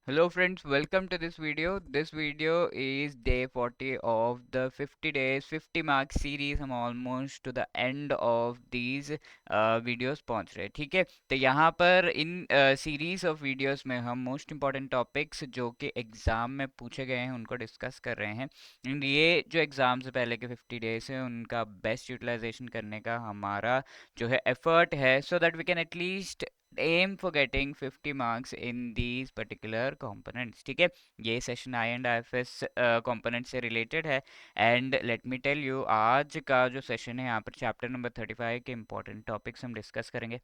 Hello friends, welcome to this video. This video is day 40 of the 50 days 50 mark series. हम almost to the end of these videos पहुंच रहे हैं, ठीक है। तो यहाँ पर इन सीरीज ऑफ वीडियोस में हम मोस्ट इम्पॉर्टेंट टॉपिक्स जो कि एग्जाम में पूछे गए हैं उनको डिस्कस कर रहे हैं। एंड ये जो एग्जाम से पहले के 50 डेज है उनका बेस्ट यूटिलाइजेशन करने का हमारा जो है एफर्ट है, so that we can at least aim for getting 50 marks in these particular components, ठीक है। ये session I and I F S component से रिलेटेड है। And let me tell you, आज का जो सेशन है यहाँ पर चैप्टर नंबर 35 के इंपॉर्टेंट टॉपिक्स हम डिस्कस करेंगे।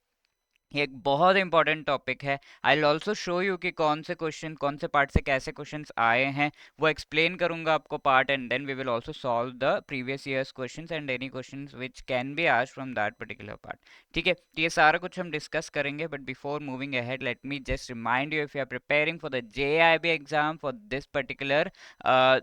ये एक बहुत इंपॉर्टेंट टॉपिक है। I will also show you कि कौन से क्वेश्चन कौन से पार्ट से कैसे क्वेश्चंस आए हैं, वो एक्सप्लेन करूंगा आपको part, and then we will also solve the previous years questions and any questions which can be asked from that particular part, ठीक है। तो ये सारा कुछ हम डिस्कस करेंगे, but before moving ahead let me just remind you, if you are preparing for the JAIIB exam for this particular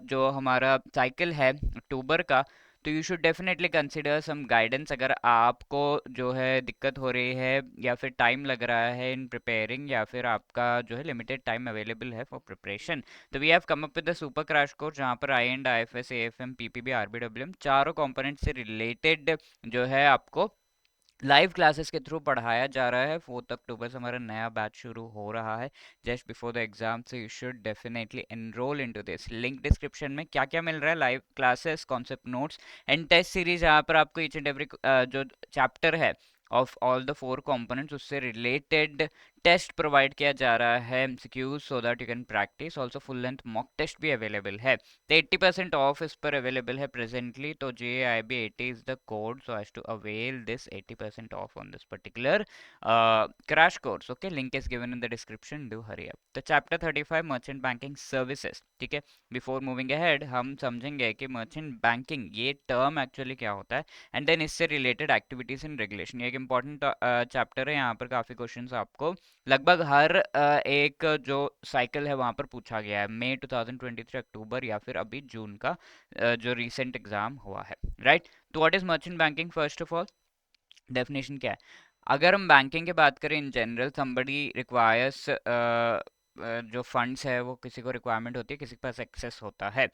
जो हमारा साइकिल है अक्टूबर का, तो you should definitely consider some guidance. अगर आपको जो है दिक्कत हो रही है या फिर टाइम लग रहा है इन प्रिपेयरिंग, या फिर आपका जो है लिमिटेड टाइम अवेलेबल है फॉर प्रिपरेशन, तो we have come up with the super crash course, जहाँ पर I and I F S A F M PPB RBWM चारों कंपोनेंट से रिलेटेड जो है आपको लाइव क्लासेस के थ्रू पढ़ाया जा रहा है। 4 अक्टूबर से हमारा नया बैच शुरू हो रहा है, just before the exam, so you should definitely enrol into this. Link description में क्या क्या मिल रहा है, live classes, concept notes and test series, जहाँ पर आपको ईच एंड एवरी जो चैप्टर है ऑफ ऑल द 4 कंपोनेंट्स उससे रिलेटेड टेस्ट प्रोवाइड किया जा रहा है, MCQs, so that you can practise. Also full length mock test भी अवेलेबल है। तो 80% ऑफ इस पर अवेलेबल है प्रेजेंटली, तो JIB80 is the code, so as to avail this 80% off on this particular crash course. Okay, link is given in the description, do hurry up. तो chapter 35 merchant banking services, ठीक है। Before moving ahead हम समझेंगे कि merchant banking ये term actually क्या होता है, एंड देन इससे रिलेटेड एक्टिविटीज इन रेगुलेशन। ये एक इंपॉर्टेंट चैप्टर है, यहाँ पर काफी क्वेश्चंस आपको लगभग हर एक जो साइकिल है वहां पर पूछा गया है। मई 2023 अक्टूबर या फिर अभी जून का जो रिसेंट एग्जाम हुआ है, राइट। तो what is merchant banking? First of all definition क्या है? अगर हम बैंकिंग की बात करें इन जनरल, somebody रिक्वायर्स जो फंड्स है वो किसी को रिक्वायरमेंट होती है, किसी के पास एक्सेस होता है,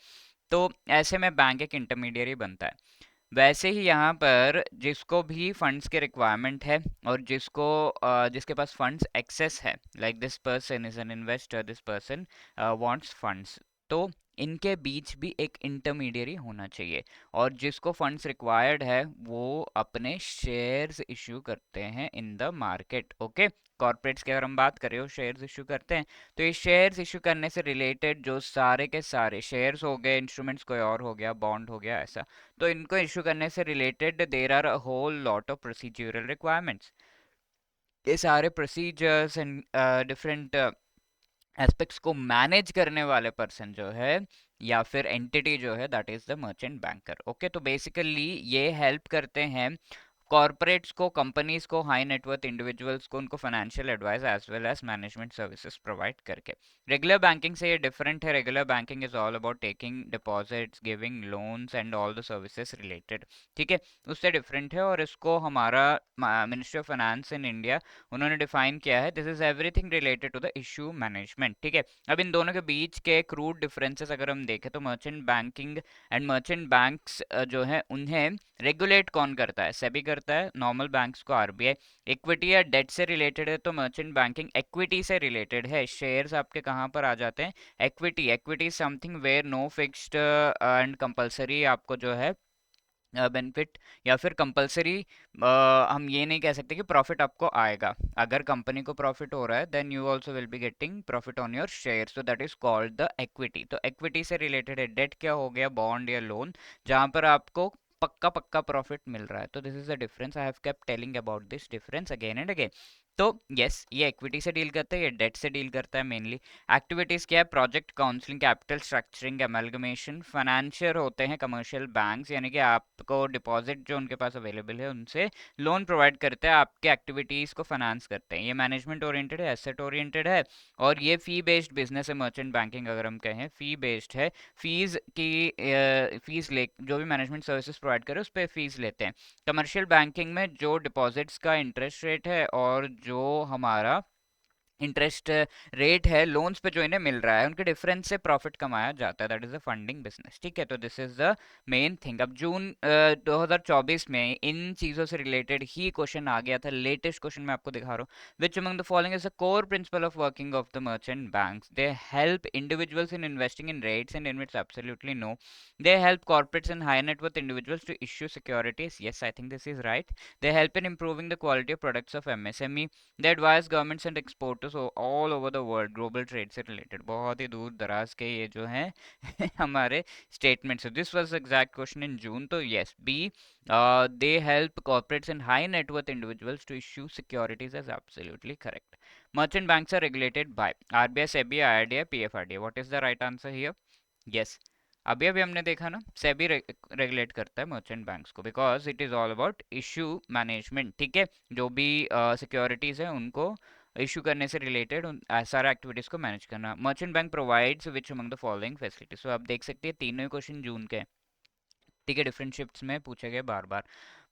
तो ऐसे में बैंक एक इंटरमीडियरी बनता है। वैसे ही यहाँ पर जिसको भी फंड्स के रिक्वायरमेंट है और जिसके पास फंड्स एक्सेस है, like this person is an investor, this person wants funds, तो इनके बीच भी एक इंटरमीडियरी होना चाहिए। और जिसको फंड्स रिक्वायर्ड है वो अपने शेयर्स इश्यू करते हैं in the market. Okay, corporates की अगर हम बात करें वो शेयर्स इश्यू करते हैं, तो ये शेयर्स इश्यू करने से रिलेटेड जो सारे के सारे शेयर्स हो गए, इंस्ट्रूमेंट्स कोई और हो गया, बॉन्ड हो गया, ऐसा, तो इनको इशू करने से related there are a whole lot of procedural requirements. ये सारे प्रोसीजर्स एंड डिफरेंट एस्पेक्ट्स को मैनेज करने वाले पर्सन जो है या फिर एंटिटी जो है, that is the merchant banker. Okay, तो बेसिकली ये हेल्प करते हैं कॉर्पोरेट्स को, कंपनीज को, हाई नेटवर्थ इंडिविजुअल्स को, उनको financial advice as well as management services provide करके। रेगुलर बैंकिंग से ये डिफरेंट है। Regular banking is all about taking deposits, giving loans and all the services related, ठीक है, उससे डिफरेंट है। और इसको हमारा ministry of finance in India उन्होंने डिफाइन किया है, this is everything related to the issue management, ठीक है। अब इन दोनों के बीच के क्रूड डिफरेंसेस अगर हम देखें, तो merchant banking and merchant banks जो है उन्हें रेगुलेट कौन करता है? सेबी करता है, नॉर्मल बैंक्स को आरबीआई। इक्विटी या डेट से रिलेटेड है तो मर्चेंट बैंकिंग इक्विटी से रिलेटेड है। शेयर्स आपके कहाँ पर आ जाते हैं? Equity. Equity something where no fixed and compulsory आपको जो है बेनिफिट या फिर कंपलसरी, हम ये नहीं कह सकते कि प्रॉफिट आपको आएगा। अगर कंपनी को प्रॉफिट हो रहा है then you also will be getting profit on your share, so that is called the equity. तो इक्विटी से रिलेटेड है। डेट क्या हो गया? बॉन्ड या लोन, जहां पर आपको पक्का पक्का प्रॉफिट मिल रहा है। तो this is the difference. I have kept telling about this difference again and again. तो यस, ये इक्विटी से डील करता है, ये डेट से डील करता है मेनली। एक्टिविटीज क्या है? Project counselling, capital structuring, amalgamation. Financier होते हैं कमर्शियल बैंक्स, यानी कि आपको डिपॉजिट जो उनके पास अवेलेबल है उनसे लोन प्रोवाइड करते हैं, आपके एक्टिविटीज को फाइनेंस करते हैं। ये मैनेजमेंट ओरिएंटेड है, एसेट ओरिएंटेड है, और ये फी बेस्ड बिजनेस है। मर्चेंट बैंकिंग अगर हम कहें फी बेस्ड है, फीस ले जो भी मैनेजमेंट सर्विसेज प्रोवाइड करे उस पर फीस लेते हैं। कमर्शियल बैंकिंग में जो डिपॉजिट्स का इंटरेस्ट रेट है और जो हमारा इंटरेस्ट रेट है लोन्स पे जो इन्हें मिल रहा है, उनके डिफरेंस से प्रॉफिट कमाया जाता है, that is the funding business. ठीक है, तो this is the main thing. अब जून 2024 में इन चीज़ों से रिलेटेड ही क्वेश्चन आ गया था। लेटेस्ट क्वेश्चन मैं आपको दिखा रहा हूँ। Which among the following is the core principle of working of the merchant banks? They help individuals in investing in REITs and InvITs absolutely no. They help corporates and high net worth individuals to issue securities. Yes, I think this is right. They help in improving the quality of products of MSME. They advise governments and exporters all over the world, global trade से related। बहुत ही दूर दराज के ये जो हैं हमारे statements। So this was the exact question in June। तो yes, B, they help corporates and high net worth individuals to issue securities is absolutely correct। Merchant banks are regulated by RBI, SEBI, IRDA, PFRDA। What is the right answer here? Yes। अभी अभी हमने देखा ना, SEBI regulate करता है merchant banks को, because it is all about issue management. ठीक है, जो भी सिक्योरिटीज है उनको इशू करने से रिलेटेड सारा एक्टिविटीज को मैनेज करना। Merchant bank provides which among the following facilities? So आप देख सकते हैं तीनों ही क्वेश्चन जून के हैं। ठीक है, डिफरेंट शिफ्ट्स में पूछे गए बार बार।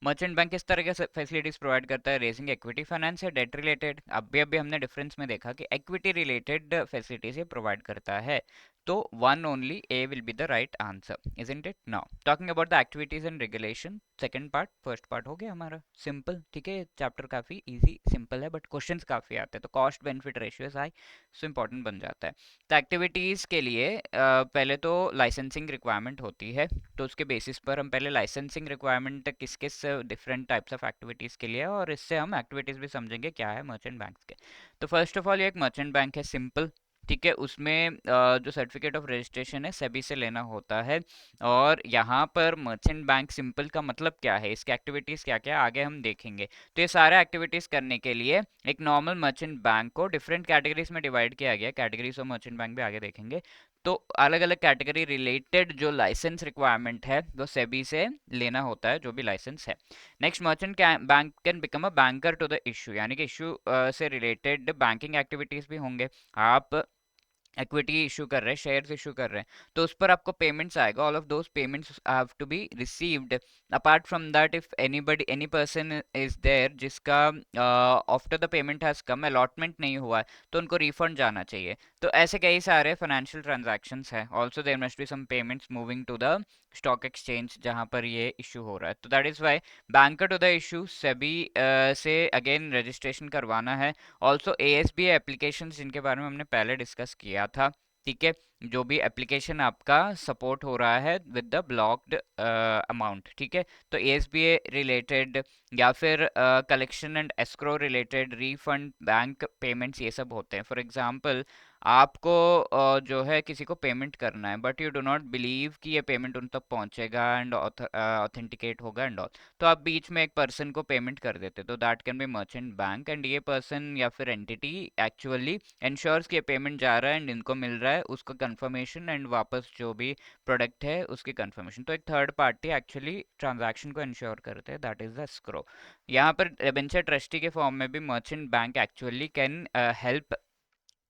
मर्चेंट बैंक किस तरह के फैसिलिटीज प्रोवाइड करता है? रेजिंग इक्विटी फाइनेंस या डेट रिलेटेड? अभी अभी हमने डिफरेंस में देखा कि इक्विटी रिलेटेड फैसिलिटीज ये प्रोवाइड करता है। तो one only A will be the right answer, isn't it? Now talking about the activities and regulation, second part. First part हो गया हमारा सिंपल। ठीक है, चैप्टर काफी इजी सिंपल है, बट क्वेश्चंस काफी आते हैं, तो cost benefit ratio high, so important बन जाता है। तो एक्टिविटीज के लिए पहले तो लाइसेंसिंग रिक्वायरमेंट होती है, तो उसके बेसिस पर हम पहले लाइसेंसिंग रिक्वायरमेंट किस किस डिफरेंट टाइप्स ऑफ एक्टिविटीज़ के लिए है, और इससे हम एक्टिविटीज़ भी समझेंगे क्या है मर्चेंट बैंक्स के। तो फर्स्ट ऑफ ऑल ये एक मर्चेंट बैंक है, सिंपल। ठीक है, उसमें जो सर्टिफिकेट ऑफ रजिस्ट्रेशन है सेबी से लेना होता है। और यहाँ पर मर्चेंट बैंक सिंपल का मतलब क्या है, इसकी एक्टिविटीज़ क्या क्या आगे हम देखेंगे। तो ये सारे एक्टिविटीज़ करने के लिए एक नॉर्मल मर्चेंट बैंक को डिफरेंट कैटेगरीज में डिवाइड किया गया। कैटेगरीज ऑफ मर्चेंट बैंक भी आगे देखेंगे। तो अलग अलग कैटेगरी रिलेटेड जो लाइसेंस रिक्वायरमेंट है वो सेबी से लेना होता है, जो भी लाइसेंस है। Next, merchant bank can become a banker to the issue, यानी कि इशू से रिलेटेड बैंकिंग एक्टिविटीज भी होंगे। आप इक्विटी इशू कर रहे हैं, शेयर्स इशू कर रहे हैं, तो उस पर आपको पेमेंट्स आएगा। All of those payments have to be received. Apart from that, if anybody any person is there जिसका after the payment has come allotment नहीं हुआ है, तो उनको रिफंड जाना चाहिए। तो ऐसे कई सारे फाइनेंशियल ट्रांजैक्शंस हैं। Also there must be some payments moving to the stock exchange जहां पर ये इशू हो रहा है। तो that is why banker to the issue SEBI से अगेन रजिस्ट्रेशन करवाना है। ऑल्सो ASBA एप्लीकेशन जिनके बारे में हमने पहले डिस्कस किया था। ठीक है, जो भी एप्लीकेशन आपका सपोर्ट हो रहा है विद द ब्लॉक्ड अमाउंट। ठीक है, तो ASBA रिलेटेड या फिर collection and escrow related refund bank payments ये सब होते हैं। फॉर एग्जांपल, आपको जो है किसी को पेमेंट करना है, but you do not believe कि ये पेमेंट उन तक पहुंचेगा एंड ऑथेंटिकेट होगा एंड ऑल, तो आप बीच में एक पर्सन को पेमेंट कर देते, तो that can be merchant bank. And ये पर्सन या फिर एंटिटी एक्चुअली इंश्योर्स कि ये पेमेंट जा रहा है एंड इनको मिल रहा है, उसका कंफर्मेशन एंड वापस जो भी प्रोडक्ट है उसकी कंफर्मेशन। तो एक थर्ड पार्टी एक्चुअली ट्रांजैक्शन को इंश्योर करते हैं, दैट इज द एस्क्रो। यहाँ पर डिबेंचर ट्रस्टी के फॉर्म में भी merchant bank actually can help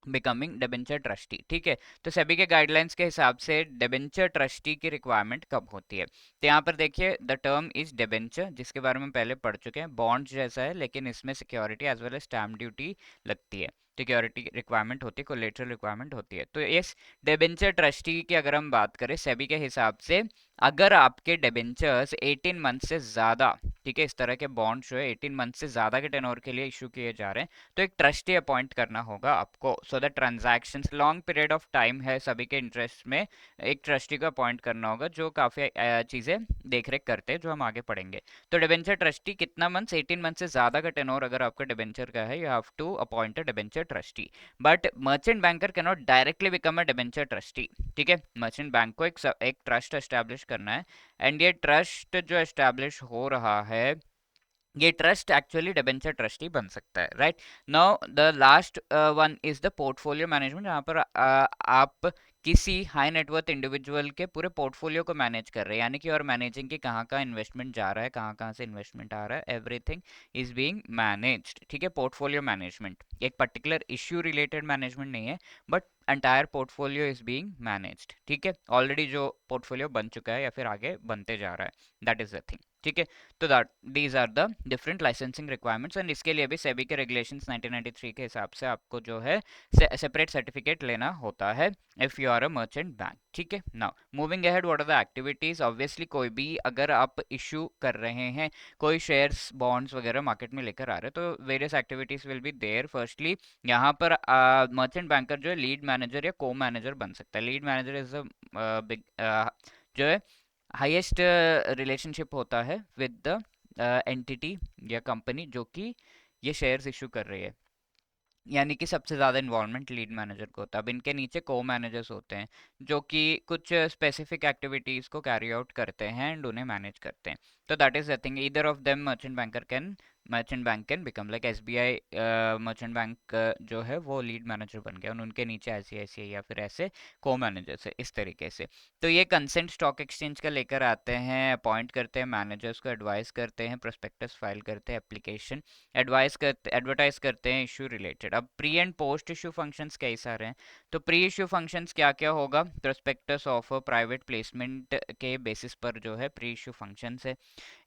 becoming debenture trustee. ठीक है, तो सभी के गाइडलाइंस के हिसाब से डिबेंचर ट्रस्टी की रिक्वायरमेंट कब होती है? तो यहाँ पर देखिए, द टर्म इज डिबेंचर, जिसके बारे में पहले पढ़ चुके हैं। बॉन्ड जैसा है, लेकिन इसमें security as well as stamp duty लगती है। सिक्योरिटी रिक्वायरमेंट होती है, कोलेटरल रिक्वायरमेंट होती है। तो इस डिबेंचर ट्रस्टी की अगर हम बात करें सेबी के हिसाब से, अगर आपके डिबेंचर्स 18 मंथ से ज़्यादा, ठीक है, इस तरह के बॉन्ड जो है 18 मंथ से ज़्यादा के टेन्योर के लिए इशू किए जा रहे हैं, तो एक ट्रस्टी अपॉइंट करना होगा आपको। So the transactions long period of time है सभी के इंटरेस्ट में, एक ट्रस्टी को अपॉइंट करना होगा जो काफ़ी चीज़ें देख रेख करते हैं, जो हम आगे पढ़ेंगे। तो डिबेंचर ट्रस्टी कितना मंथ? 18 मंथ से ज़्यादा का टेन्योर अगर आपका डिबेंचर का है, you have to appoint a debenture trustee. But merchant banker can not directly become a debenture trustee. ठीक है, मर्चेंट बैंक को एक ट्रस्ट एस्टैब्लिश करना है, एंड ये ट्रस्ट जो एस्टैब्लिश हो रहा है, ये ट्रस्ट एक्चुअली डिबेंचर ट्रस्टी बन सकता है। Right now the last one is the portfolio management, जहाँ पर आप किसी हाई नेटवर्थ इंडिविजुअल के पूरे पोर्टफोलियो को मैनेज कर रहे हैं, यानी कि और मैनेजिंग की कहाँ कहाँ इन्वेस्टमेंट जा रहा है, कहाँ कहाँ से इन्वेस्टमेंट आ रहा है, एवरीथिंग इज बीइंग मैनेज्ड। ठीक है, पोर्टफोलियो मैनेजमेंट एक पर्टिकुलर इश्यू रिलेटेड मैनेजमेंट नहीं है, but entire portfolio is being managed. ठीक है, ऑलरेडी जो पोर्टफोलियो बन चुका है या फिर आगे बनते जा रहा है, दैट इज द थिंग। ठीक है। तो that these are the different licensing requirements, and इसके लिए भी सेबी के रेगुलेशंस 1993 के हिसाब से आपको जो है सेपरेट सर्टिफिकेट लेना होता है if you are a merchant bank. ठीक है। Now moving ahead, what are the activities. Obviously कोई भी अगर आप इशू कर रहे हैं, कोई शेयर्स बॉन्ड्स वगैरह मार्केट में लेकर आ रहे हैं, तो various activities will be there. Firstly यहाँ पर मर्चेंट बैंकर जो है लीड मैनेजर या को मैनेजर बन सकता है। Lead manager is a big जो है हाईएस्ट रिलेशनशिप होता है विद द एंटिटी या कंपनी जो कि ये शेयर्स इशू कर रही है, यानी कि सबसे ज़्यादा इन्वॉल्वमेंट लीड मैनेजर को होता है। अब इनके नीचे को मैनेजर्स होते हैं जो कि कुछ स्पेसिफिक एक्टिविटीज़ को कैरी आउट करते हैं एंड उन्हें मैनेज करते हैं। तो that is the thing, either of them merchant bank can become like SBI merchant bank जो है वो लीड मैनेजर बन गया, और उनके नीचे ICICI या फिर ऐसे को मैनेजर्स है इस तरीके से। तो ये कंसेंट स्टॉक एक्सचेंज का लेकर आते हैं, अपॉइंट करते हैं मैनेजर्स को, एडवाइस करते हैं, प्रोस्पेक्टस फाइल करते हैं, एप्लीकेशन एडवर्टाइज करते हैं इशू रिलेटेड। अब pre and post issue functions कई सारे हैं। तो प्री इशू फंक्शंस क्या क्या होगा, प्रोस्पेक्टस ऑफ प्राइवेट प्लेसमेंट के बेसिस पर जो है प्री इशू फंक्शंस है।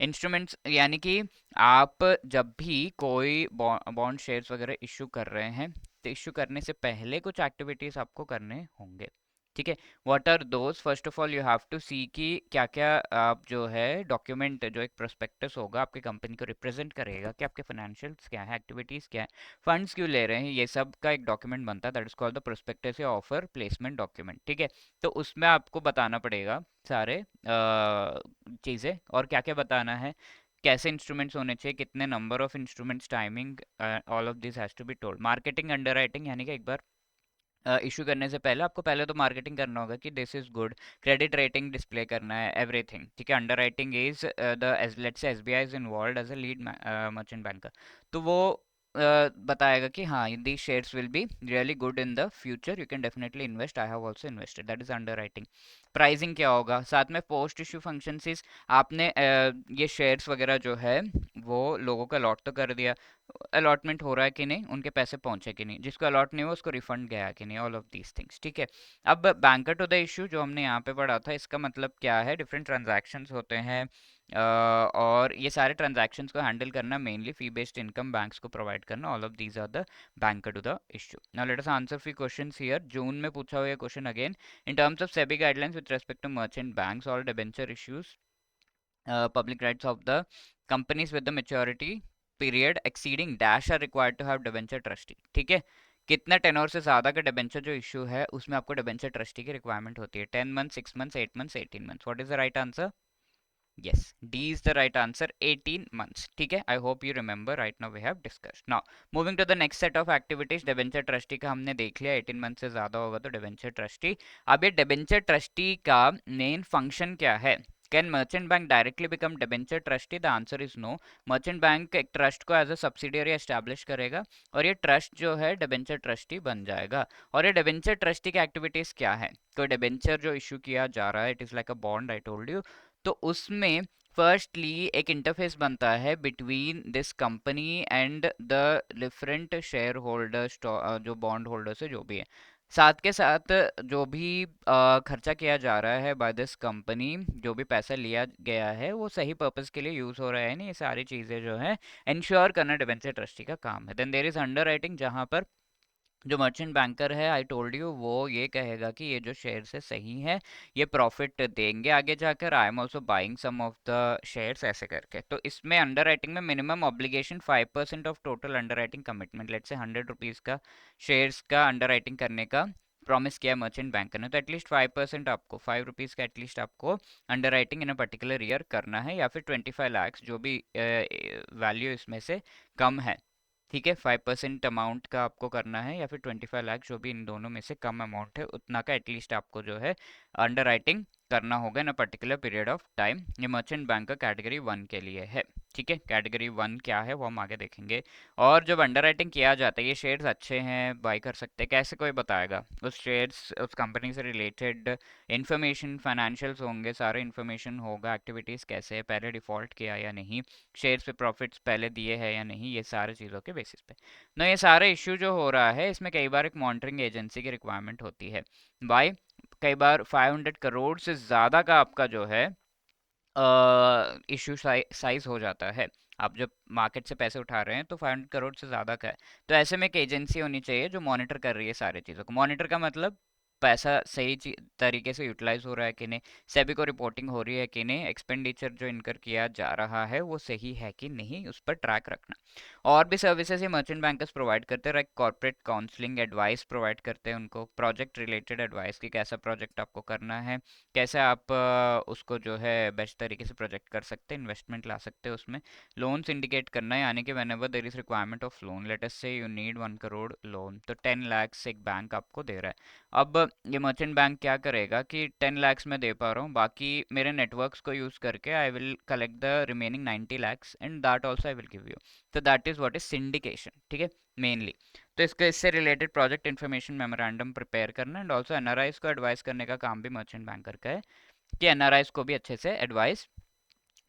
इंस्ट्रूमेंट्स यानी कि आप जब भी कोई बॉन्ड शेयर्स वगैरह इशू कर रहे हैं, तो इशू करने से पहले कुछ एक्टिविटीज आपको करने होंगे। ठीक है। What are those, first of all you have to see कि क्या क्या आप जो है डॉक्यूमेंट, जो एक प्रोस्पेक्टस होगा आपकी कंपनी को रिप्रेजेंट करेगा कि आपके फाइनेंशियल्स क्या है, एक्टिविटीज़ क्या है, फंड्स क्यों ले रहे हैं, ये सब का एक डॉक्यूमेंट बनता है, that is called the prospectus या ऑफर प्लेसमेंट डॉक्यूमेंट। ठीक है। तो उसमें आपको बताना पड़ेगा सारे चीज़ें, और क्या क्या बताना है, कैसे इंस्ट्रूमेंट्स होने चाहिए, कितने number of instruments, timing, all of this has to be told. Marketing underwriting, यानी कि एक बार इशू करने से पहले आपको पहले तो मार्केटिंग करना होगा कि this is good, credit rating display करना है, एवरीथिंग। ठीक है। Underwriting is the let's say SBI is involve as a lead merchant banker, तो वो बताएगा कि हाँ these shares will be really good in the future, you can definitely invest, I have also invested, that is underwriting। Pricing क्या होगा, साथ में post issue function is आपने ये शेयर्स वगैरह जो है वो लोगों को अलॉट तो कर दिया, अलॉटमेंट हो रहा है कि नहीं, उनके पैसे पहुंचे कि नहीं, जिसको अलॉट नहीं हुआ उसको रिफंड गया कि नहीं, ऑल ऑफ दीज थिंग्स। ठीक है। अब बैंकर टू द इशू जो हमने यहाँ पे पढ़ा था, इसका मतलब क्या है, डिफरेंट ट्रांजैक्शंस होते हैं, और ये सारे ट्रांजैक्शंस को हैंडल करना, mainly fee based income banks को प्रोवाइड करना, all of these are the banker to the issue. Now let us answer few questions here. जून में पूछा हुआ question again, in terms of SEBI guidelines with respect to merchant banks और debenture issues, public rights of the companies with the maturity period exceeding dash are required to have debenture trustee। ठीक है। कितना tenure से ज्यादा का debenture जो issue है उसमें आपको डिबेंचर ट्रस्टी की रिक्वायरमेंट होती है, 10 month, 6 months, 8 months, 18 months. What is the right answer? Yes, D is the right answer, 18 months। ठीक है। I hope you remember, right now we have discussed। Now moving to the next set of activities, debenture trustee का हमने देख लिया, 18 month से ज्यादा होगा तो डिबेंचर ट्रस्टी। अब ये डिबेंचर ट्रस्टी का मेन फंक्शन क्या है, can merchant bank directly become debenture trustee? The answer is no. Merchant bank एक ट्रस्ट को एज अ सब्सिडियरी एस्टैब्लिश करेगा और ये ट्रस्ट जो है डिबेंचर ट्रस्टी बन जाएगा। और ये डिबेंचर ट्रस्टी की एक्टिविटीज क्या है, कोई डिबेंचर जो इशू किया जा रहा है, it is like a bond, I told you, तो उसमें फर्स्टली एक इंटरफेस बनता है between this company and the different share holders, जो बॉन्ड होल्डर्स है जो भी है, साथ के साथ जो भी खर्चा किया जा रहा है बाय दिस कंपनी, जो भी पैसा लिया गया है वो सही पर्पस के लिए यूज हो रहा है नहीं, ये सारी चीजें जो है इंश्योर करना डिबेंचर ट्रस्टी का काम है। Then there is underwriting, जहां पर जो मर्चेंट बैंकर है, आई टोल्ड यू, वो ये कहेगा कि ये जो शेयर्स है सही है, ये प्रॉफिट देंगे आगे जाकर, I am also buying some of the shares, ऐसे करके। तो इसमें अंडर राइटिंग में minimum obligation 5% of total underwriting commitment, let say 100 rupees का शेयर्स का अंडर राइटिंग करने का प्रॉमिस किया मर्चेंट बैंकर ने, तो एटलीस्ट 5% आपको, 5 रुपीज़ का एटलीस्ट आपको under writing in a particular year करना है, या फिर 25 lakhs जो भी वैल्यू इसमें से कम है। ठीक है। 5% अमाउंट का आपको करना है, या फिर 25 लाख, जो भी इन दोनों में से कम अमाउंट है उतना का एटलीस्ट आपको जो है अंडर राइटिंग करना होगा in a particular period of time. ये मर्चेंट बैंक का कैटेगरी 1 के लिए है। ठीक है। कैटेगरी 1 क्या है वो हम आगे देखेंगे। और जब अंडर राइटिंग किया जाता है, ये शेयर्स अच्छे हैं, बाई कर सकते हैं, कैसे कोई बताएगा, उस शेयर्स उस कंपनी से रिलेटेड इन्फॉर्मेशन, फाइनेंशियल्स होंगे, सारे इन्फॉर्मेशन होगा, एक्टिविटीज़ कैसे है, पहले डिफॉल्ट किया या नहीं, शेयर्स पे प्रॉफिट्स पहले दिए हैं या नहीं, ये सारे चीज़ों के बेसिस पे ना ये सारे इश्यू जो हो रहा है, इसमें कई बार एक मॉनिटरिंग एजेंसी की रिक्वायरमेंट होती है। बाय कई बार 500 करोड़ से ज़्यादा का आपका जो है इशू साइज हो जाता है। आप जब मार्केट से पैसे उठा रहे हैं तो 500 करोड़ से ज़्यादा का है। तो ऐसे में एक एजेंसी होनी चाहिए जो मॉनिटर कर रही है सारी चीज़ों को। मॉनिटर का मतलब पैसा सही तरीके से यूटिलाइज हो रहा है कि नहीं, सेबी को रिपोर्टिंग हो रही है कि नहीं, एक्सपेंडिचर जो इनकर किया जा रहा है वो सही है कि नहीं, उस पर ट्रैक रखना। और भी सर्विसेज ये मर्चेंट बैंकर्स प्रोवाइड करते हैं, like corporate counselling advice provide करते हैं उनको, प्रोजेक्ट रिलेटेड एडवाइस की कैसा प्रोजेक्ट आपको करना है, कैसे आप उसको जो है बेस्ट तरीके से प्रोजेक्ट कर सकते हैं, इन्वेस्टमेंट ला सकते हैं उसमें। लोन सिंडिकेट करना है, यानी कि whenever there is requirement of loan, let us say you need 1 crore loan, तो 10 lakhs एक बैंक आपको दे रहा है। अब ये मर्चेंट बैंक क्या करेगा कि 10 lakhs में दे पा रहा हूँ, बाकी मेरे नेटवर्क्स को यूज़ करके I will collect the remaining 90 lakhs and that also I will give you. तो that is what is syndication, ठीक है, मेनली। तो इससे related project information memorandum prepare करना एंड ऑल्सो एनआरआईज को एडवाइस करने का काम भी मर्चेंट बैंकर का है, कि एनआरआईज को भी अच्छे से एडवाइस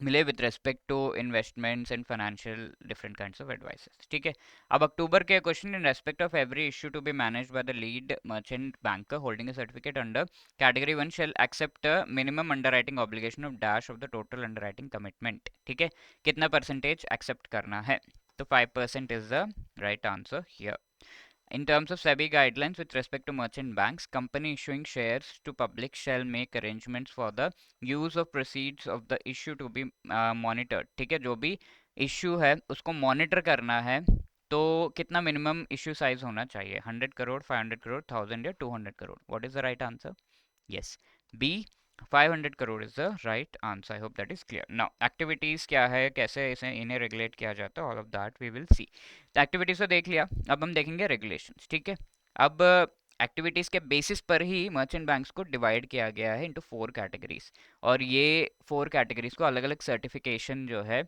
मिले with respect to investments and financial different kinds of advices, ठीक है। अब अक्टूबर के question, in respect of every issue to be managed by the lead merchant banker holding a certificate under category 1 shall accept minimum underwriting obligation of dash of the total underwriting commitment, ठीक है। कितना percentage accept करना है, तो 5% is the right answer here. In terms of SEBI guidelines with respect to merchant banks, company issuing shares to public shall make arrangements for the use of proceeds of the issue to be monitored. ठीक है, जो भी issue है उसको monitor करना है, तो कितना मिनिमम इश्यू साइज होना चाहिए, 100 करोड़, 500 करोड़, 1000 या 200 crore? What is the right answer? Yes, B, 500 crore is the right answer. I hope that is clear. Now activities क्या है, कैसे इसे इन्हें रेगुलेट किया जाता है, all of that we will see. तो एक्टिविटीज तो देख लिया, अब हम देखेंगे रेगुलेशंस, ठीक है। अब एक्टिविटीज के बेसिस पर ही मर्चेंट बैंक्स को डिवाइड किया गया है इनटू 4 कैटेगरीज, और ये 4 कैटेगरीज को अलग अलग सर्टिफिकेशन जो है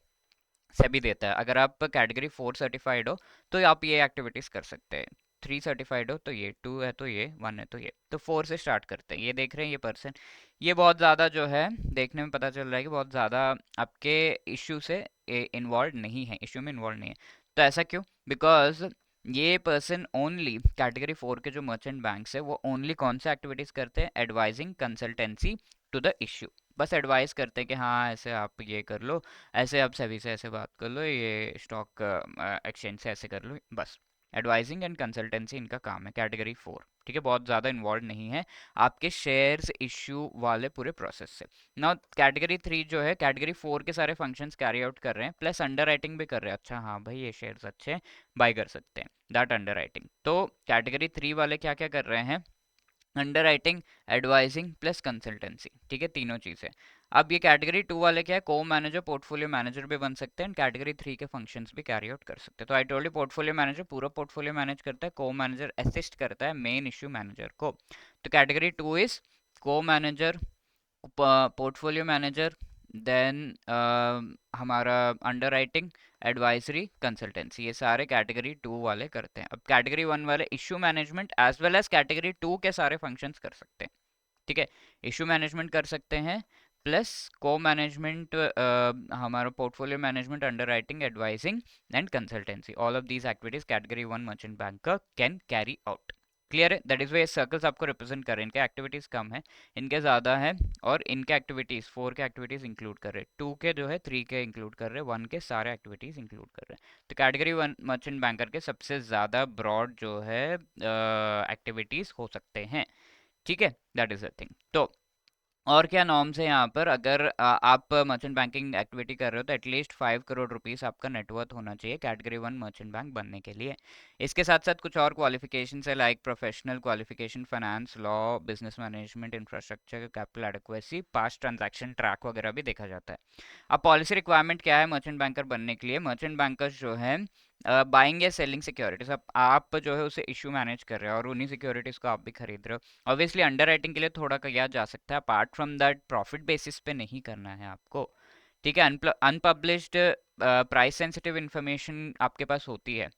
सेबी देता है। अगर आप कैटेगरी 4 सर्टिफाइड हो तो आप ये एक्टिविटीज कर सकते हैं, 3 सर्टिफाइड हो तो ये, 2 है तो ये, 1 है तो ये। तो 4 से स्टार्ट करते हैं। ये देख रहे हैं ये पर्सन, ये बहुत ज़्यादा जो है देखने में पता चल रहा है कि बहुत ज़्यादा आपके इश्यू से इन्वॉल्व नहीं है, इश्यू में इन्वॉल्व नहीं है। तो ऐसा क्यों? बिकॉज ये पर्सन ओनली कैटेगरी 4 के जो मर्चेंट बैंक्स है वो ओनली कौन से एक्टिविटीज़ करते हैं, advising consultancy to the issue. बस एडवाइस करते हैं कि हाँ ऐसे आप ये कर लो, ऐसे आप सभी से ऐसे बात कर लो, ये स्टॉक एक्सचेंज से ऐसे कर लो, बस एडवाइजिंग एंड कंसल्टेंसी इनका काम है, कैटेगरी 4, ठीक है। बहुत ज़्यादा इन्वॉल्व नहीं है आपके शेयर्स इश्यू वाले पूरे प्रोसेस से। नाउ कैटेगरी 3 जो है कैटेगरी 4 के सारे फंक्शंस कैरी आउट कर रहे हैं, प्लस अंडर राइटिंग भी कर रहे हैं। अच्छा हाँ भाई ये शेयर्स अच्छे हैं, बाय कर सकते हैं, दैट अंडर राइटिंग। तो कैटेगरी 3 वाले क्या क्या कर रहे हैं, under writing, advising plus consultancy, ठीक है, तीनों चीज़ें। अब ये कैटेगरी 2 वाले क्या है, को मैनेजर, पोर्टफोलियो मैनेजर भी बन सकते हैं, कैटेगरी 3 के फंक्शंस भी कैरी आउट कर सकते हैं। तो I told you portfolio manager पूरा पोर्टफोलियो मैनेज करता है, को मैनेजर असिस्ट करता है मेन इश्यू मैनेजर को। तो कैटेगरी 2 इज को मैनेजर, पोर्टफोलियो मैनेजर, देन हमारा अंडर राइटिंग, एडवाइजरी, कंसल्टेंसी, ये सारे कैटेगरी 2 वाले करते हैं। अब कैटेगरी 1 वाले issue management as well as category 2 के सारे फंक्शंस कर सकते हैं, ठीक है। इशू मैनेजमेंट कर सकते हैं, प्लस को मैनेजमेंट, हमारा portfolio management, under writing, advising and consultancy, all of these activities category 1 merchant bank can carry out. Clear है? दैट इज वे सर्कल्स आपको रिप्रेजेंट कर रहे हैं, इनके एक्टिविटीज कम है, इनके ज़्यादा है, और इनके एक्टिविटीज़ 4 के एक्टिविटीज़ इंक्लूड कर रहे हैं, 2 के जो है 3 के इंक्लूड कर रहे हैं, 1 के सारे एक्टिविटीज़ इंक्लूड कर रहे हैं। तो कैटेगरी 1 मर्चेंट बैंकर के सबसे ज़्यादा ब्रॉड जो है एक्टिविटीज़ हो सकते हैं, ठीक है, दैट इज़ द थिंग। तो और क्या नॉर्म्स है यहाँ पर, अगर आप मर्चेंट बैंकिंग एक्टिविटी कर रहे हो तो एटलीस्ट 5 करोड़ रुपीस आपका नेटवर्थ होना चाहिए कैटेगरी 1 मर्चेंट बैंक बनने के लिए। इसके साथ साथ कुछ और क्वालिफिकेशंस है, like professional qualification, finance, law, business management, infrastructure, capital adequacy, past transaction track वगैरह भी देखा जाता है। अब पॉलिसी रिक्वायरमेंट क्या है मर्चेंट बैंकर बनने के लिए, मर्चेंट बैंकर्स जो है बाइंग या सेलिंग सिक्योरिटीज, आप जो है उसे इशू मैनेज कर रहे हो और उन्हीं सिक्योरिटीज को आप भी खरीद रहे हो। ऑब्वियसली अंडर राइटिंग के लिए थोड़ा किया जा सकता है, apart from that profit basis पे नहीं करना है आपको, ठीक है। अनपब्लिश्ड प्राइस सेंसिटिव इंफॉर्मेशन आपके पास होती है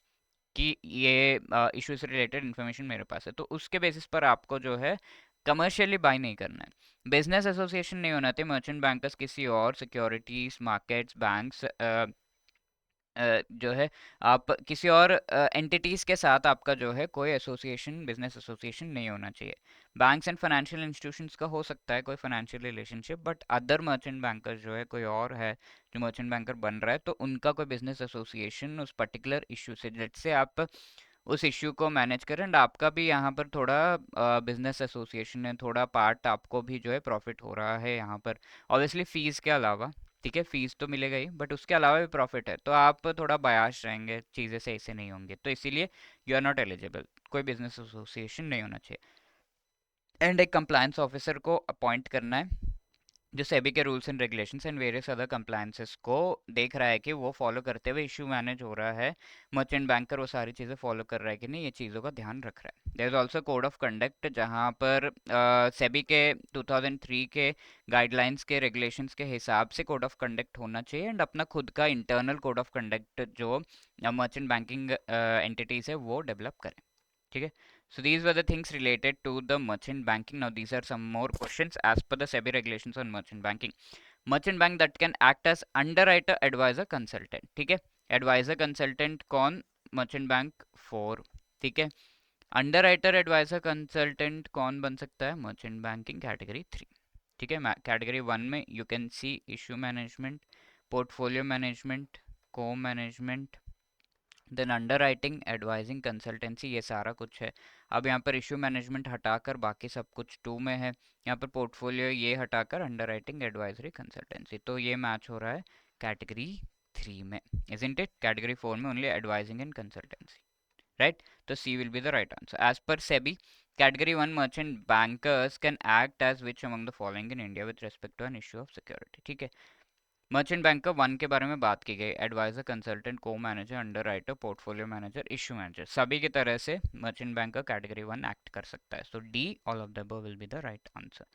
कि ये इशू से रिलेटेड इन्फॉर्मेशन मेरे पास है, तो उसके बेसिस पर आपको जो है कमर्शियली बाय नहीं करना है। बिजनेस एसोसिएशन नहीं होना चाहिए मर्चेंट बैंकर्स किसी और सिक्योरिटीज, मार्केट्स, बैंक्स जो है आप किसी और एंटिटीज़ के साथ आपका जो है कोई एसोसिएशन, बिजनेस एसोसिएशन नहीं होना चाहिए। बैंक्स एंड फाइनेंशियल इंस्टीट्यूशंस का हो सकता है कोई financial relationship, but other merchant banker जो है, कोई और है जो मर्चेंट बैंकर बन रहा है, तो उनका कोई बिजनेस एसोसिएशन उस पर्टिकुलर इशू से, जैसे आप उस इश्यू को मैनेज करें एंड आपका भी यहाँ पर थोड़ा बिजनेस एसोसिएशन है, थोड़ा पार्ट आपको भी जो है प्रॉफिट हो रहा है यहाँ पर, ऑब्वियसली फीस के अलावा। ठीक है, फीस तो मिलेगा ही, बट उसके अलावा भी प्रॉफिट है, तो आप थोड़ा बयास रहेंगे, चीज़ें सही से नहीं होंगी, तो इसीलिए यू आर नॉट एलिजिबल, कोई बिजनेस एसोसिएशन नहीं होना चाहिए। एंड एक कंप्लायंस ऑफिसर को अपॉइंट करना है जो सेबी के rules and regulations and various other compliances को देख रहा है कि वो फॉलो करते हुए इशू मैनेज हो रहा है, मर्चेंट बैंकर वो सारी चीज़ें फॉलो कर रहा है कि नहीं, ये चीज़ों का ध्यान रख रहा है। There is also code of conduct, जहाँ पर सेबी के 2003 के गाइडलाइंस के रेगुलेशंस के हिसाब से कोड ऑफ कंडक्ट होना चाहिए, एंड अपना खुद का इंटरनल कोड ऑफ कंडक्ट जो मर्चेंट बैंकिंग एंटिटीज है वो डेवलप करें। ठीक है, so these were the things related to the merchant banking. Now these are some more questions as per the SEBI regulations on merchant banking. Merchant bank that can act as underwriter, advisor, consultant. ठीक है, advisor consultant कौन, merchant bank 4। ठीक है, underwriter advisor consultant कौन बन सकता है, merchant banking category 3। ठीक है, category 1 में you can see issue management, portfolio management, co-management, then underwriting, advising, consultancy, ये सारा कुछ है। अब यहाँ पर इशू मैनेजमेंट हटाकर बाकी सब कुछ 2 में है, यहाँ पर पोर्टफोलियो ये हटाकर अंडर राइटिंग, एडवाइजरी, कंसल्टेंसी, तो ये मैच हो रहा है कैटेगरी 3 में, इजंट इट? कैटेगरी 4 में only advising and consultancy, right? तो C will be the right answer as per SEBI. Category 1 merchant bankers can act as which among the following in India with respect to an issue of security. ठीक है, merchant banker 1 के बारे में बात की गई, adviser, consultant, को manager, under writer, portfolio manager, issue manager, सभी की तरह से मर्चेंट बैंकर कैटेगरी 1 एक्ट कर सकता है। So D, all of the above will be the right answer.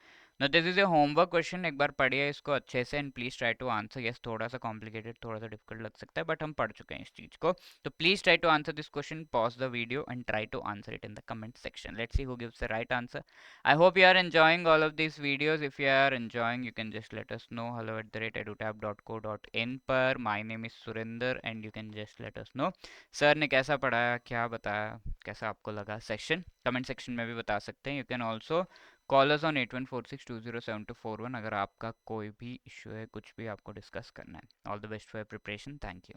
Now this is a homework question, एक बार पढ़िए इसको अच्छे से and please try to answer. Yes, थोड़ा सा कॉम्प्लिकेटेड, थोड़ा सा डिफिकल्ट लग सकता है, बट हम पढ़ चुके हैं इस चीज को, तो please try to answer this question, pause the video and try to answer it in the comment section. Let's see who gives the right answer. I hope you are enjoying all of these videos. If you are enjoying, you can just let us know. hello@edutab.co.in पर my name is Surinder and you can just let us know. Sir ने कैसा पढ़ाया, क्या बताया, कैसा आपको लगा session, comment section में भी बता सकते हैं। You can also call us on 8146207241 अगर आपका कोई भी इशू है, कुछ भी आपको डिस्कस करना है। All the best for preparation, thank you.